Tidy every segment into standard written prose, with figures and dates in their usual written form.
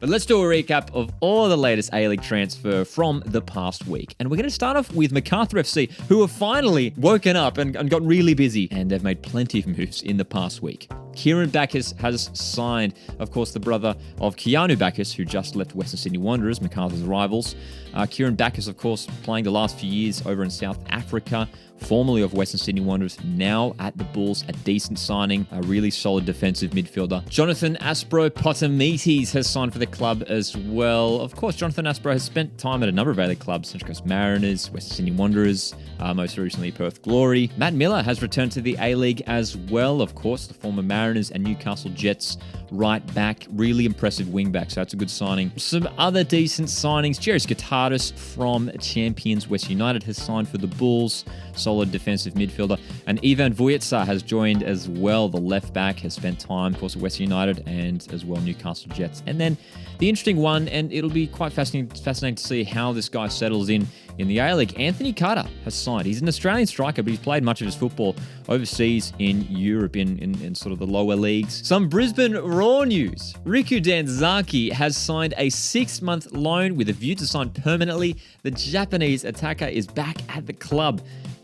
But let's do a recap of all the latest A-League transfer from the past week. And we're going to start off with Macarthur FC, who have finally woken up and got really busy. And they've made plenty of moves in the past week. Kieran Bacchus has signed, of course, the brother of Keanu Bacchus, who just left Western Sydney Wanderers, Macarthur's rivals. Kieran Bacchus, of course, playing the last few years over in South Africa, formerly of Western Sydney Wanderers, now at the Bulls, a decent signing, a really solid defensive midfielder. Jonathan Aspro-Potamites has signed for the club as well. Of course, Jonathan Aspro has spent time at a number of A-League clubs, Central Coast Mariners, Western Sydney Wanderers, most recently Perth Glory. Matt Miller has returned to the A-League as well, of course, the former Mariners and Newcastle Jets right back. Really impressive wing back, so that's a good signing. Some other decent signings. Jerry Skatardis from Champions West United has signed for the Bulls. Solid defensive midfielder. And Ivan Vujica has joined as well. The left back has spent time, of course, at West United and as well Newcastle Jets. And then the interesting one, and it'll be quite fascinating to see how this guy settles in the A-League. Anthony Carter has signed. He's an Australian striker, but he's played much of his football overseas in Europe, in sort of the lower leagues. Some Brisbane Roar news. Riku Danzaki has signed a 6-month loan with a view to sign permanently. The Japanese attacker is back at the club.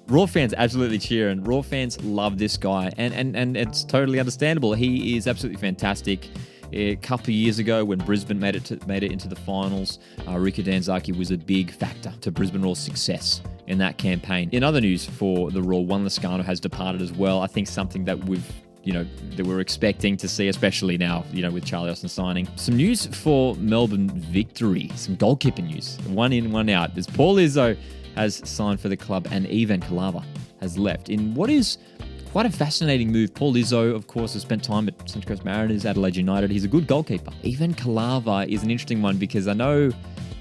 Raw fans absolutely cheer, and Raw fans love this guy, and it's totally understandable. He is absolutely fantastic. A couple of years ago, when Brisbane made it into the finals, Riku Danzaki was a big factor to Brisbane Roar's success in that campaign. In other news for the Roar, Juan Lascano has departed as well. I think something that we're expecting to see, especially now, with Charlie Austin signing. Some news for Melbourne Victory, some goalkeeping news. One in, one out. As Paul Izzo has signed for the club, and Ivan Kalava has left in what is quite a fascinating move. Paul Izzo, of course, has spent time at Central Coast Mariners, Adelaide United. He's a good goalkeeper. Ivan Kalava is an interesting one because I know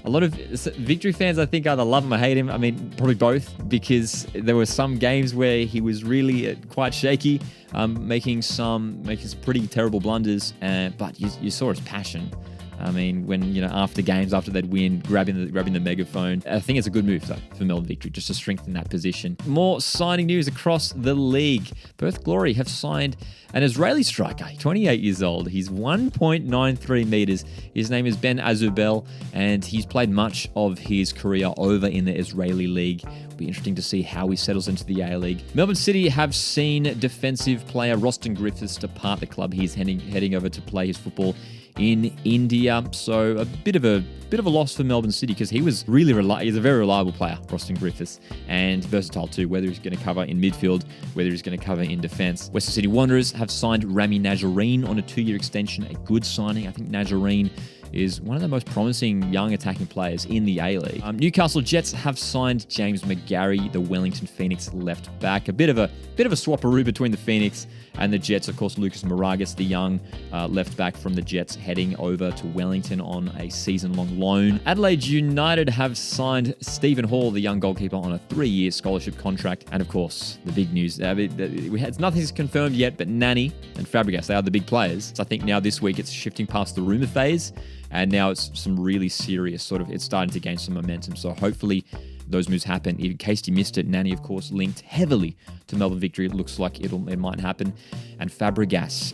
a lot of Victory fans, I think, either love him or hate him. I mean, probably both, because there were some games where he was really quite shaky, making some pretty terrible blunders. But you saw his passion. I mean, when, after games, after they'd win, grabbing the megaphone. I think it's a good move, though, for Melbourne Victory, just to strengthen that position. More signing news across the league. Perth Glory have signed an Israeli striker, 28 years old. He's 1.93 meters. His name is Ben Azubel, and he's played much of his career over in the Israeli league. It'll be interesting to see how he settles into the A-League. Melbourne City have seen defensive player Roston Griffiths depart the club. He's heading over to play his football in India, so a bit of a loss for Melbourne City, because he's a very reliable player, Roston Griffiths, and versatile too, whether he's going to cover in midfield, whether he's going to cover in defence. Western Sydney Wanderers have signed Rami Najjarine on a 2-year extension, a good signing. I think Najjarine is one of the most promising young attacking players in the A-League. Newcastle Jets have signed James McGarry, the Wellington Phoenix left back. A bit of a swapperoo between the Phoenix and the Jets. Of course, Lucas Moragas, the young left back from the Jets, heading over to Wellington on a season-long loan. Adelaide United have signed Stephen Hall, the young goalkeeper, on a 3-year scholarship contract. And of course, the big news, nothing's confirmed yet, but Nani and Fabregas, they are the big players. So I think now this week it's shifting past the rumour phase, and now it's some really serious it's starting to gain some momentum. So hopefully those moves happen. In case you missed it, Nani, of course, linked heavily to Melbourne Victory. It looks like it might happen. And Fabregas,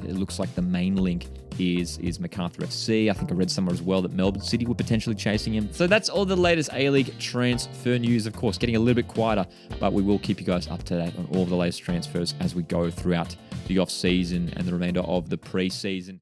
it looks like the main link is Macarthur FC. I think I read somewhere as well that Melbourne City were potentially chasing him. So that's all the latest A-League transfer news. Of course, getting a little bit quieter, but we will keep you guys up to date on all of the latest transfers as we go throughout the off-season and the remainder of the pre-season.